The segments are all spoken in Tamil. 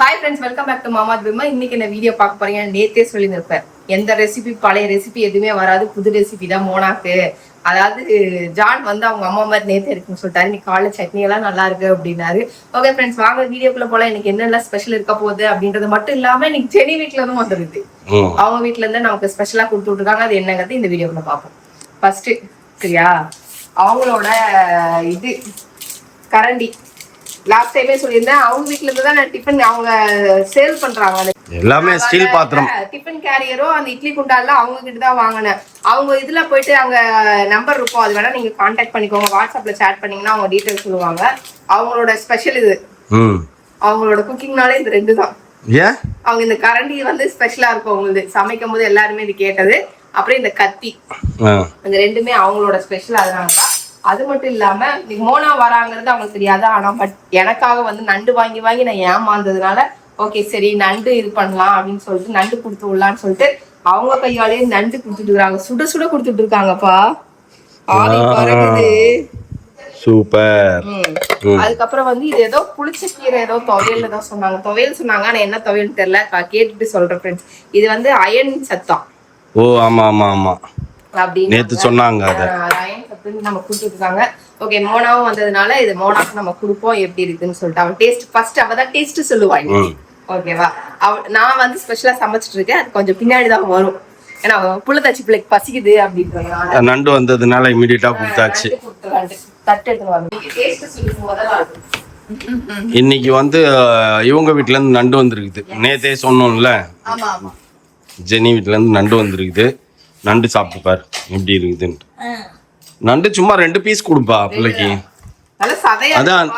Hi friends, welcome back to மாமா பிரிமா. இன்னைக்கு என்ன வீடியோ பார்க்க போறீங்க? நேத்தே சொல்லியிருப்பேன், எந்த ரெசிபி பழைய ரெசிபி எதுவுமே வராது, புது ரெசிபி தான் மோனாக்கு. அதாவது ஜான் வந்து அவங்க அம்மா மாதிரி நேத்தே இருக்குன்னு சொல்லிட்டாரு. இன்னைக்கு காலைல சட்னி எல்லாம் நல்லா இருக்கு அப்படின்னாரு. ஓகே ஃப்ரெண்ட்ஸ், வாங்க வீடியோக்குள்ள போல. எனக்கு என்னெல்லாம் ஸ்பெஷல் இருக்க போகுது அப்படின்றது மட்டும் இல்லாம இன்னைக்கு செனி வீட்டுல இருந்தும் வந்துருது. அவங்க வீட்டுல இருந்து நமக்கு ஸ்பெஷலா கொடுத்து விட்டுருக்காங்க. அது என்னங்கிறது இந்த வீடியோக்குள்ள பார்ப்போம். ஃபர்ஸ்ட் சரியா, அவங்களோட இது கரண்டி லாஸ்ட் டைமே சொல்லியிருந்தேன். அவங்க வீட்ல இருந்து தான் நான் டிஃபன் அவங்க சேல் பண்றாங்க. எல்லாமே ஸ்டீல் பாத்திரம். டிஃபன் கேரியரும் அந்த இட்லி குண்டால அவங்க கிட்ட தான் வாங்கினேன். அவங்க இதுல போயிட்டு அங்க நம்பர் இருக்கும், அது வேணா நீங்க கான்டாக்ட் பண்ணிக்கோங்க. வாட்ஸ்அப்ல சேட் பண்ணீங்கன்னா அவங்க டீடைல்ஸ் சொல்லுவாங்க. அவங்களோட ஸ்பெஷல் இது. அவங்களோட குக்கிங்னாலே இந்த ரெண்டு தான். அவங்க இந்த கரண்டி வந்து ஸ்பெஷலா இருக்கும். அவங்களுக்கு சமைக்கும் போது எல்லாருமே இது கேட்டது. அப்புறம் இந்த கத்தி, இந்த ரெண்டுமே அவங்களோட ஸ்பெஷல். அதனாலதான். அது மட்டும் இல்லாம இன்னைக்கு மோனா வராங்கிறது அவங்களுக்கு தெரியாது. ஆனா பட் எனக்காக வந்து நண்டு வாங்கி வாங்கி நான் ஏமாந்ததுனால ஓகே சரி நண்டு இது பண்ணலாம் அப்படின்னு சொல்லிட்டு நண்டு கொடுத்து விடலான்னு சொல்லிட்டு அவங்க கையாலேயே நண்டு கொடுத்துட்டு இருக்காங்க. சுட சுட கொடுத்துட்டு இருக்காங்கப்பா. சூப்பர். அதுக்கப்புறம் வந்து இது ஏதோ புளிச்ச கீரை ஏதோ துவையல் ஏதோ சொன்னாங்க. துவையல் சொன்னாங்க, ஆனா என்ன துவையல் தெரியல. கேட்டுட்டு சொல்றேன் ஃப்ரெண்ட்ஸ். இது வந்து அயன் சத்தம். ஓ ஆமா ஆமா ஆமா, நேத்து சொன்னாங்க. நம்ம கொடுத்துருக்காங்க. ஓகே, மோனாவும் வந்ததுனால இது மோனாக்கு நம்ம கொடுப்போம். எப்படி இருக்குன்னு சொல்லிட்டு அவன் டேஸ்ட் ஃபர்ஸ்ட் அவதான் டேஸ்ட் சொல்லுவாங்க. ஓகேவா, நான் வந்து ஸ்பெஷலா சமைச்சிட்டு இருக்கேன். அது கொஞ்சம் பின்னாடிதான் வரும். ஏன்னா புள்ள தச்சு பிள்ளைக்கு பசிக்குது அப்படின்றதுனால நண்டு வந்ததுனால இமிடியேட்டா கொடுத்தாச்சு. தட்டு எடுத்து வந்து டேஸ்ட் சொல்லும் போதெல்லாம் இன்னைக்கு வந்து இவங்க வீட்டுல இருந்து நண்டு வந்திருக்குது. நேத்தே சொன்னோம்ல, ஜெனி வீட்டுல இருந்து நண்டு வந்திருக்குது. நண்டு சாப்பிட்டு பாரு எப்படி இருக்குதுன்னு. நண்டு சும்மா 2 பீஸ் கொடுப்பா பிள்ளைக்கு. அதான்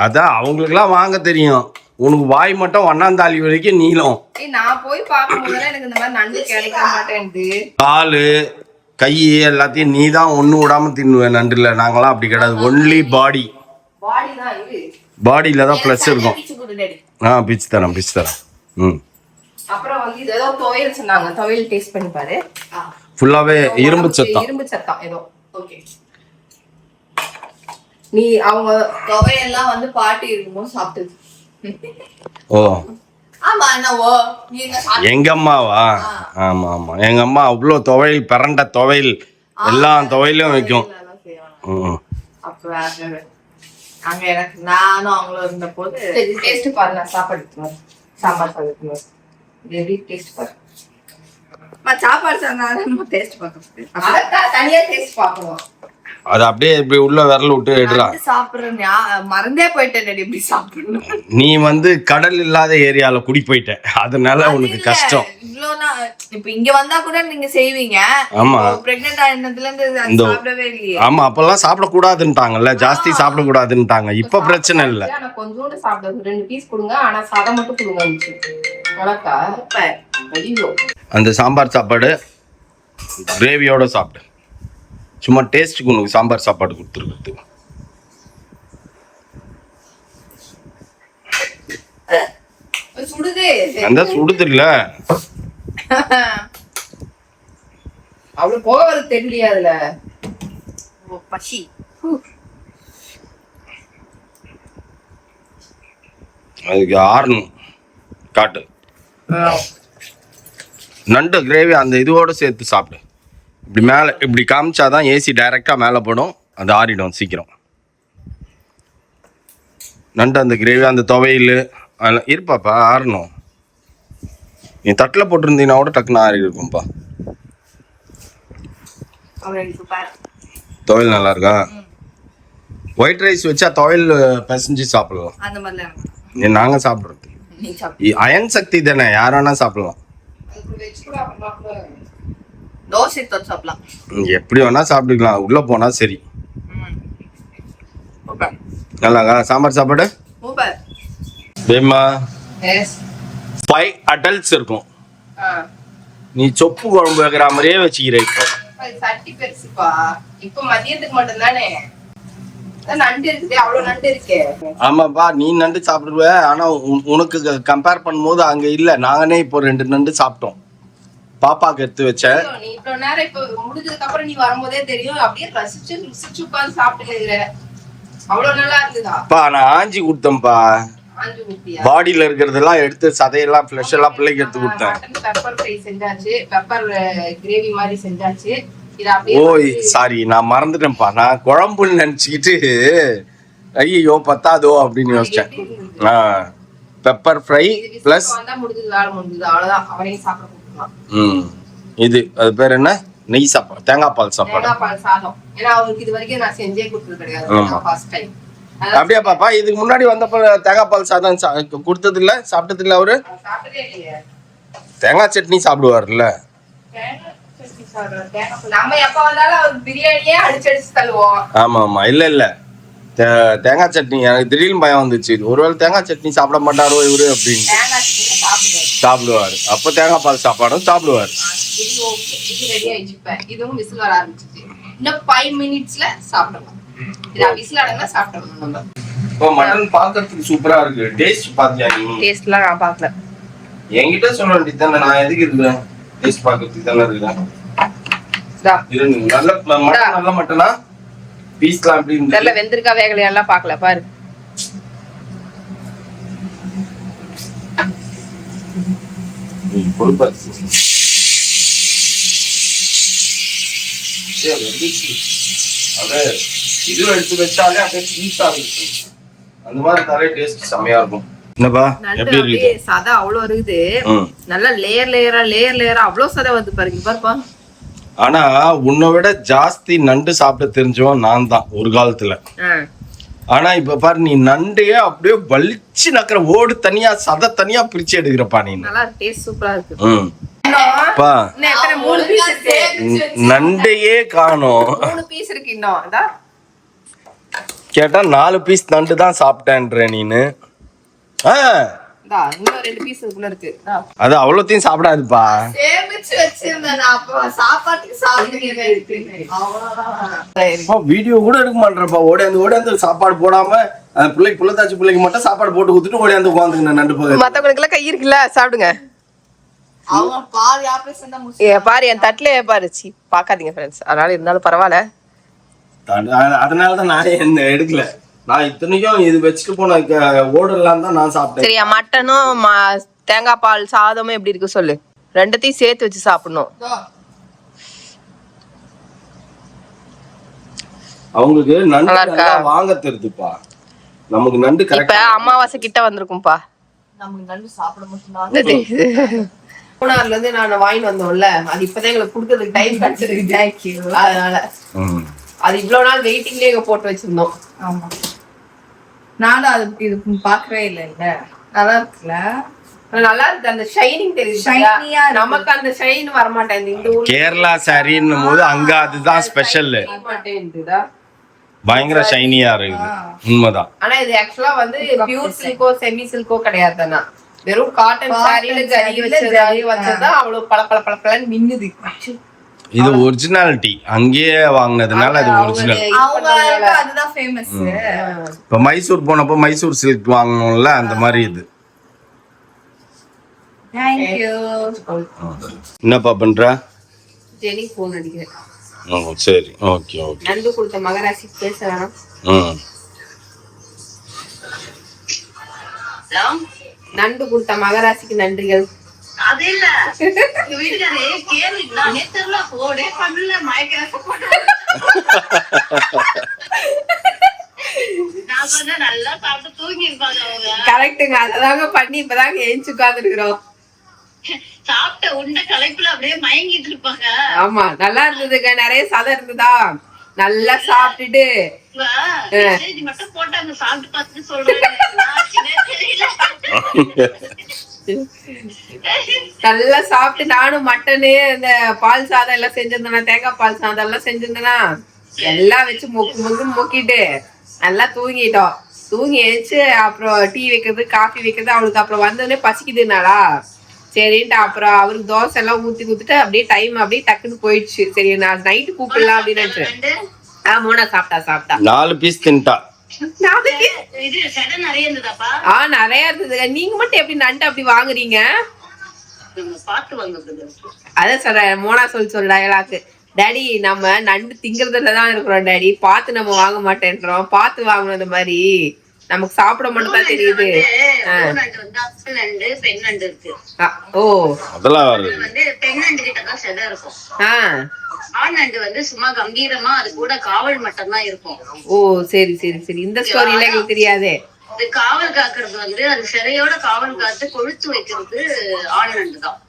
அதான் அவங்களுக்குலாம் வாங்க தெரியும். உனக்கு வாய் மட்டும் ஒன்னாந்தாலி வரைக்கும் நீளம். நான் போய் பார்க்கும்போது எனக்கு இந்த மாதிரி நண்டு கிடைக்க மாட்டேங்குது. காலு கை எல்லாத்தையும் நீ தான் ஒண்ணு விடாம தின்னுவேன். நண்டுல நாங்களாம் அப்படி கிடையாது. Only body. பாடியில தான் பிளஸ் இருக்கும். பிச்சு தரேன் பிச்சு தரேன். அப்புறம் வந்து இது ஏதோ துவையல் சொன்னாங்க. துவையல் டேஸ்ட் பண்ணி பாரு. ஃபுல்லாவே இரும்பு சத்தம். இரும்பு சத்தம் ஏதோ. ஓகே, நீ அவங்க துவையெல்லாம் வந்து பாட்டி இருக்கும்போது சாப்பிட்டது. ஓ ஆமா, என்னவோ நீங்க எங்க அம்மாவா? ஆமா ஆமா, எங்க அம்மா அவ்வளோ துவையல், பிரண்ட துவையல், எல்லா துவையிலும் வைக்கும். அப்புறம் அங்க எனக்கு நானும் அவங்களும் இருந்த போது டேஸ்ட் பாருங்க. சாப்பாடு சாம்பார் சாதம் எப்படி டேஸ்ட் பாரு. சாப்பாடு சாதம் டேஸ்ட் பார்க்கணும். தனியா டேஸ்ட் பார்க்கணும். அது அப்படியே இப்படி உள்ள விரல் விட்டு எடுறா. சாப்பிடுறேன் மறந்தே போயிட்டேன். எப்படி சாப்பிடணும்? நீ வந்து கடல் இல்லாத ஏரியால குடி போயிட்ட, அதனால உனக்கு கஷ்டம். இப்ப இங்க வந்தா கூட நீங்க செய்வீங்க. ஆமா, பிரெக்னன்ட் ஆனதுல இருந்து சாப்பிடவே இல்லையே. ஆமா, அப்பெல்லாம் சாப்பிட கூடாதுன்னுட்டாங்கல்ல, ஜாஸ்தி சாப்பிட கூடாதுன்னுட்டாங்க. இப்ப பிரச்சனை இல்ல. ஆனா கொஞ்சோண்டு சாப்பிடுறது 2 பீஸ் கொடுங்க, ஆனா சாதம் மட்டும் கொடுங்க. அந்த சாம்பார் சாப்பாடு கிரேவியோட சாப்பிடு. சும்மா டேஸ்ட்டுக்கு உனக்கு சாம்பார் சாப்பாடு கொடுத்துருக்கு. அந்த சுடுதுல அவ்வளவு போக வருது தெரியலையா அதுல பசி. அதுக்கு ஆறணும் காட்டு. நண்டு கிரேவி அந்த இதோட சேர்த்து சாப்பிடு. இப்படி மேலே இப்படி காமிச்சாதான் ஏசி டைரெக்டாக மேலே போடும். அது ஆறிடும் சீக்கிரம். நண்டு அந்த கிரேவி அந்த துவையல் அதெல்லாம் இருப்பாப்பா, ஆறணும். நீ தட்டில் போட்டிருந்தீங்கன்னா கூட டக்குன்னு ஆறி இருக்கும்ப்பா. துவையல் நல்லா இருக்கா? ஒயிட் ரைஸ் வச்சா துவையல் பிசைஞ்சு சாப்பிடலாம். நாங்கள் சாப்பிட்றது அயன் சக்தி தானே, யார் வேணா சாப்பிடலாம். எப்படி வேணா சாப்பிட்டுக்கலாம், உள்ள போனா சரி. நல்லாங்க சாம்பார் சாப்பாடு. பேமா 5 adults இருக்கும். நீ சொப்பு குழம்பு வைக்கிற மாதிரியே வச்சுக்கிற. இப்போ மதியத்துக்கு மட்டும் தானே நண்டு இருக்குது, அவ்வளவு நண்டு இருக்கு. ஆமாப்பா, நீ நண்டு சாப்பிடுவ. ஆனா உனக்கு கம்பேர் பண்ணும்போது அங்க இல்ல. நாங்களே இப்போ 2 நண்டு சாப்பிட்டோம். பாப்பாக்கு எடுத்து வச்சேன். நீ இவ்வளவு நேரம் இப்ப முடிஞ்சதுக்கு அப்புறம் நீ வரும்போதே தெரியும். அப்படியே ரசிச்சு உட்கார்ந்து சாப்பிட்டு அவ்வளவு நல்லா இருந்ததா? நான் ஆஞ்சி கொடுத்தேன்ப்பா. ஆஞ்சு முட்டியா பாடியில இருக்கிறதெல்லாம் எடுத்து சதையெல்லாம் ஃப்ளஷ் எல்லாம் பிள்ளைக்கு எடுத்து கொடுத்தேன். மட்டன் பெப்பர் ஃப்ரை செஞ்சாச்சு, பெப்பர் கிரேவி மாதிரி செஞ்சாச்சு. இது அப்படியே ஓய் சாரி, நான் மறந்துட்டேன்ப்பா. நான் குழம்புன்னு நினைச்சுக்கிட்டு ஐயோ பத்தாதோ அப்படின்னு யோசிச்சேன். பெப்பர் ஃப்ரை பிளஸ் முடிஞ்சது, வேலை முடிஞ்சது, அவ்வளவுதான். அவனையும் சாப்பிட கொடுக்கலாம். இது அது பேர் என்ன, நெய் சாப்பாடு, தேங்காய் பால் சாப்பாடு, தேங்காய் பால் சாதம். ஏன்னா அவருக்கு இது வரைக்கும் நான் செஞ்சே கொடுத்தது கிடையாது, ஃபர்ஸ்ட் டைம். அப்படியா பாப்பா? இதுக்கு முன்னாடி வந்தப்ப தேங்காய் பால் சாதம் கொடுத்தது இல்ல, சாப்பிட்டது இல்ல அவரு? சாப்பிட்டதே இல்லையே. தேங்காய் சட்னி சாப்பிடுவாருல்ல. நம்ம எப்ப வந்தாலும் அவர் பிரியாணியே அடிச்சு தள்ளுவோம். ஆமா ஆமா, இல்ல இல்ல தேங்காய் சட்னி எனக்கு திடீர்னு பயம் வந்துச்சு. ஒருவேளை தேங்காய் சட்னி சாப்பிட மாட்டாரோ இவரு அப்படின்னு. சாப்பிடுவாரு. அப்ப தேங்காய் பால் சாப்பாடும் சாப்பிடுவாரு. இதுவும் விசில் வர ஆரம்பிச்சிச்சு. இன்னும் 5 மினிட்ஸ்ல சாப்பிடலாம். இத விசில் அடங்கினா சாப்பிடலாம் நம்ம. இப்போ மட்டன் பார்க்கிறதுக்கு சூப்பரா இருக்கு. டேஸ்ட் பாத்தியா நீ? டேஸ்ட்லாம் நான் பார்க்கல. என்கிட்ட சொல்ல வேண்டியதுதானே, நான் எதுக்கு இருக்கேன்? டேஸ்ட் பார்க்கிறதுக்கு தானே இருக்கேன். நல்ல மட்டன், நல்ல மட்டனா? பீஸ்லாம் எப்படி இருந்து? தெரியல, வெந்திருக்கா வேகலையா எல்லாம் பார்க்கல பாரு. இது எடுத்து வச்சாலே அப்படியே பீஸா இருக்கு. அந்த மாதிரி நிறைய டேஸ்ட் செமையா இருக்கும். என்னப்பா எப்படி இருக்கு? சதை அவ்வளவு இருக்குது. நல்லா லேயர் லேயரா அவ்வளவு சதை வந்து பாருங்க. பாருப்பா. ஆனா உன்னை விட ஜாஸ்தி நண்டு சாப்பிட தெரிஞ்சவன் நான் தான் ஒரு காலத்துல. ஆனா இப்ப பாரு, நீ நண்டையே அப்படியே வலிச்சு நக்கிற, ஓடு தனியா சதை தனியா பிரிச்சு எடுக்கிறப்பா நீ. நல்லா டேஸ்ட் சூப்பரா இருக்கு. நண்டையே காணோம். 3 பீஸ் இருக்கு இன்னும். அதான் கேட்டா 4 பீஸ் நண்டு தான் சாப்பிட்டேன்ற நீனு. இன்னும் 2 பீஸ் இதுக்குள்ள இருக்கு. அது அவ்வளோத்தையும் சாப்பிடாதுப்பா. சேமிச்சு வச்சிருந்தேன் நான், அப்ப சாப்பாட்டுக்கு சாப்பிட்டு அவ்வளவுதான். வீடியோ கூட எடுக்க மாட்டேறப்பா. ஓடியாந்து சாப்பாடு போடாம பிள்ளைக்கு புள்ளத்தாச்சி பிள்ளைக்கு மட்டும் சாப்பாடு போட்டு கொடுத்துட்டு ஓடியாந்து உட்காந்துங்க நண்டு போக. மத்தவங்களுக்கு எல்லாம் கை இருக்குல்ல, சாப்பிடுங்க. அவங்க பாரு ஆபரேஷன் தான் முடிச்சு. பாரு என் தட்டுல பாரு. சி பாக்காதீங்க ஃப்ரெண்ட்ஸ். அதனால இருந்தாலும் பரவாயில்ல. அதனாலதான் நான் என்ன எடுக்கல. நான் இத்தனைக்கும் இது வச்சுட்டு போன ஓடலாம் தான் நான் சாப்பிட்டேன். சரியா, மட்டனும் தேங்காய் பால் சாதமும் எப்படி இருக்கு சொல்லு. ரெண்டத்தையும் சேர்த்து வச்சு சாப்பிடணும். அவங்களுக்கு நண்டு வாங்க தெரியுதுப்பா. நமக்கு நண்டு இப்ப அமாவாசை கிட்ட வந்திருக்கும்பா. நமக்கு நண்டு சாப்பிட மட்டும் மூணாறுல இருந்து நான் வாங்கிட்டு வந்தோம்ல, அது இப்பதான் எங்களுக்கு குடுக்கறதுக்கு டைம் கிடைச்சிருக்கு. அதனால அது இவ்வளவு நாள் வெயிட்டிங்லயே எங்க போட்டு வச்சிருந்தோம். ஆமா, நானும் அது இது பாக்கவே இல்ல. நல்லா இருக்குல்ல, நல்லா இருக்கு. அந்த ஷைனிங் தெரியுது. நமக்கு அந்த ஷைன் வர மாட்டேங்குது. இந்த ஊர்ல கேரளா சாரின்னும் போது அங்க அதுதான் ஸ்பெஷல். பயங்கர ஷைனியா இருக்குது. உண்மைதான். ஆனா இது ஆக்சுவலா வந்து பியூர் சில்கோ செமி சில்கோ கிடையாது தானா. வெறும் காட்டன் சாரியில ஜரி வச்சதா அவ்வளவு பளபளன்னு மின்னுது. இது ஒரிஜினாலிட்டி. அங்கேயே வாங்கினதுனால அது ஒரிஜினல். அதுதான் ஃபேமஸ். இப்ப மைசூர் போனப்போ மைசூர் சில்க் வாங்கணும்ல, அந்த மாதிரி இது. Thank you. என்னப்பா பண்ற? ஜெனி போன் அடிக்கிறேன். சரி, ஓகே ஓகே. நண்டு கொடுத்த மகராசி பேச வேணாம். நண்டு கொடுத்த மகராசிக்கு நன்றிகள். அது இல்ல வீட்டுக்காரே கேளு, நானே தெரியல போடே பண்ணல மயக்க போட்டு நான் சொன்ன நல்லா சாப்பிட்டு தூங்கி இருப்பாங்க அவங்க. கரெக்ட்டுங்க, அததாங்க பண்ணி இப்பதாங்க ஏஞ்சி உட்கார்ந்துருக்கிறோம். சாப்பிட்ட உண்ட களைப்புல அப்படியே மயங்கிட்டு இருப்பாங்க. ஆமா, நல்லா இருந்ததுங்க. நிறைய சதை இருந்ததா, நல்லா சாப்பிட்டுட்டு மட்டும் போட்டாங்க. சாப்பிட்டு பார்த்து சொல்றேன், நல்லா சாப்பிட்டு நானும் மட்டனு இந்த பால் சாதம் எல்லாம் செஞ்சிருந்தேனா, தேங்காய் பால் சாதம் எல்லாம் செஞ்சிருந்தேனா, எல்லாம் வச்சு மொக்கிட்டு நல்லா தூங்கிட்டோம். தூங்கி எழுச்சு அப்புறம் டீ வைக்கிறது காஃபி வைக்கிறது. அவளுக்கு அப்புறம் வந்தோடனே பசிக்குதுனாலா, சரின்ட்டு அப்புறம் அவருக்கு தோசை எல்லாம் ஊத்தி குடுத்துட்டு அப்படியே டைம் அப்படியே டக்குன்னு போயிடுச்சு. சரி நான் நைட்டு கூப்பிடலாம் அப்படின்னு நினைச்சேன். மோனா சாப்பிட்டா 4 பீஸ் தின்ட்டா. நிறைய இருந்ததுங்க. நீங்க மட்டும் எப்படி நண்டு அப்படி வாங்குறீங்க? அதான் சொல்றேன், மோனா சொல்ற டயலாக். டாடி நம்ம நண்டு திங்கிறதுலதான் இருக்கிறோம் டாடி, பார்த்து நம்ம வாங்க மாட்டேன்றோம். பார்த்து வாங்கணும். அந்த மாதிரி நமக்கு சாப்பிட மட்டும் தான் தெரியுது. நண்டு வந்து அசல் நண்டு பெண் நண்டு இருக்கு. ஓ அதெல்லாம் வருது. வந்து பெண் நண்டு கிட்ட தான் செதை இருக்கும். ஆண் நண்டு வந்து சும்மா கம்பீரமா அது கூட காவல் மட்டும் தான் இருக்கும். ஓ சரி சரி சரி. இந்த ஸ்டோரி எங்களுக்கு தெரியாதே. இது காவல் காக்குறது வந்து அந்த சிறையோட காவல் காத்து கொழுத்து வைக்கிறது ஆண் நண்டு தான்.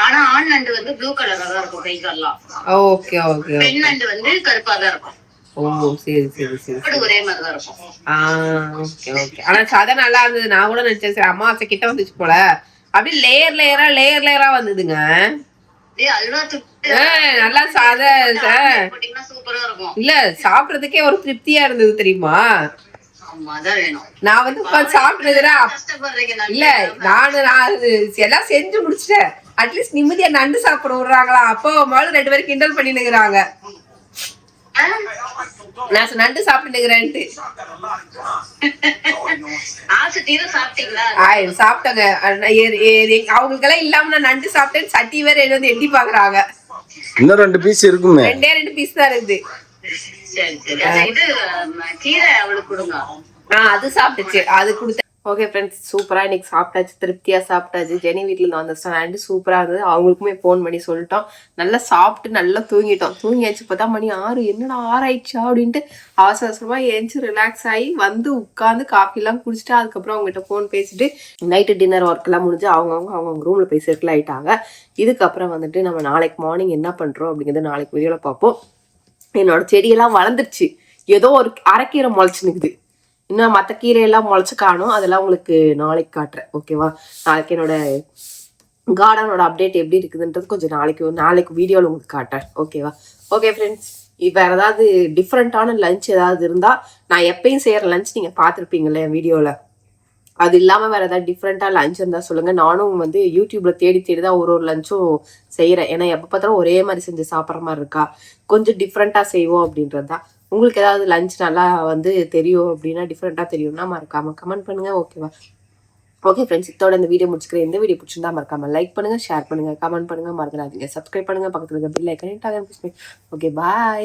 ஆனா ஆண் நண்டு வந்து ப்ளூ கலரா தான் இருக்கும் கை கால்லாம். Okay okay. பெண் நண்டு வந்து கருப்பா தான் இருக்கும். ஓ சரி சரி சரி. ஒரே மாதிரி தான் இருக்கும். Okay okay. ஆனா சதை நல்லா இருந்தது. நான் கூட நினைச்சேன் சரி அமாவாசை கிட்ட வந்துச்சு போல. அப்படியே லேயர் லேயரா வந்ததுங்க. நல்லா சாதா இல்ல சாப்பிடறதுக்கே ஒரு திருப்தியா இருந்தது தெரியுமா. நான் வந்து சாப்பிட்டதுல இல்ல நான் எல்லாம் செஞ்சு முடிச்சிட்டேன். அட்லீஸ்ட் நிம்மதியா நண்டு சாப்பிட விடுறாங்களா அப்போ மாலும் 2 பேரும் கிண்டல் பண்ணினுக்குறாங்க. நான் நண்டு சாப்பிட்டுக்கிறேன்ட்டு சாப்பிட்டாங்க. அவங்களுக்கெல்லாம் இல்லாம நான் நண்டு சாப்பிட்டேன். சட்டி வேற வந்து எட்டி பாக்குறாங்க. இன்னும் 2 பீஸ் இருக்குமே. 2 பீஸ் தான் இருக்குது. அது சாப்பிட்டுச்சு. அது கொடுத்த. ஓகே ஃப்ரெண்ட்ஸ் சூப்பரா இன்னைக்கு சாப்பிட்டாச்சு. திருப்தியா சாப்பிட்டாச்சு. ஜெனி வீட்டுல இருந்து வந்துச்சோம். நண்டு சூப்பரா இருந்தது. அவங்களுக்குமே போன் பண்ணி சொல்லிட்டோம். நல்லா சாப்பிட்டு நல்லா தூங்கிட்டோம். தூங்கியாச்சு. 10 மணி 6. என்னடா 6 ஆயிடுச்சா அப்படின்ட்டு அவசர அவசரமா ஏஞ்சி ரிலாக்ஸ் ஆகி வந்து உட்காந்து காஃபி எல்லாம் குடிச்சிட்டு அதுக்கப்புறம் அவங்ககிட்ட போன் பேசிட்டு நைட்டு டின்னர் ஒர்க் எல்லாம் முடிஞ்சு அவங்க ரூம்ல போய் செட்டில் ஆயிட்டாங்க. இதுக்கப்புறம் வந்துட்டு நம்ம நாளைக்கு மார்னிங் என்ன பண்றோம் அப்படிங்கிறது நாளைக்கு வீடியோல பார்ப்போம். என்னோட செடியெல்லாம் வளர்ந்துருச்சு. ஏதோ ஒரு அரைக்கீரை முளைச்சு நிக்குது. இன்னும் மற்ற கீரையெல்லாம் முளைச்சு காணும். அதெல்லாம் உங்களுக்கு நாளைக்கு காட்டுறேன். ஓகேவா. நாளைக்கு என்னோட கார்டனோட அப்டேட் எப்படி இருக்குதுன்றது கொஞ்சம் நாளைக்கு வீடியோவில் உங்களுக்கு காட்டுறேன். ஓகேவா. ஓகே ஃப்ரெண்ட்ஸ் வேற ஏதாவது டிஃப்ரெண்ட்டான லஞ்ச் ஏதாவது இருந்தால் நான் எப்பயும் செய்கிற லஞ்ச் நீங்கள் பார்த்துருப்பீங்களே என் வீடியோவில். அது இல்லாமல் வேறு ஏதாவது டிஃப்ரெண்ட்டாக லஞ்ச் இருந்தால் சொல்லுங்கள். நானும் வந்து யூடியூப்பில் தேடி தான் ஒரு லஞ்சும் செய்கிறேன். ஏன்னா எப்போ பார்த்தாலும் ஒரே மாதிரி செஞ்சு சாப்பிட்ற மாதிரி இருக்கா. கொஞ்சம் டிஃப்ரெண்ட்டாக செய்வோம் அப்படின்றது தான். உங்களுக்கு ஏதாவது லஞ்ச் நல்லா வந்து தெரியும் அப்படின்னா டிஃப்ரெண்ட்டாக தெரியும்னா மறக்காம கமெண்ட் பண்ணுங்க. ஓகேவா. ஓகே ஃப்ரெண்ட்ஸ் இதோட இந்த வீடியோ முடிச்சுக்கிறேன். இந்த வீடியோ பிடிச்சிருந்தா மறக்காம லைக் பண்ணுங்க, ஷேர் பண்ணுங்க, கமெண்ட் பண்ணுங்க, மறந்துடாதீங்க. சப்ஸ்கிரைப் பண்ணுங்க, பக்கத்துல இருக்க பெல் ஐகானை டாக். Okay bye.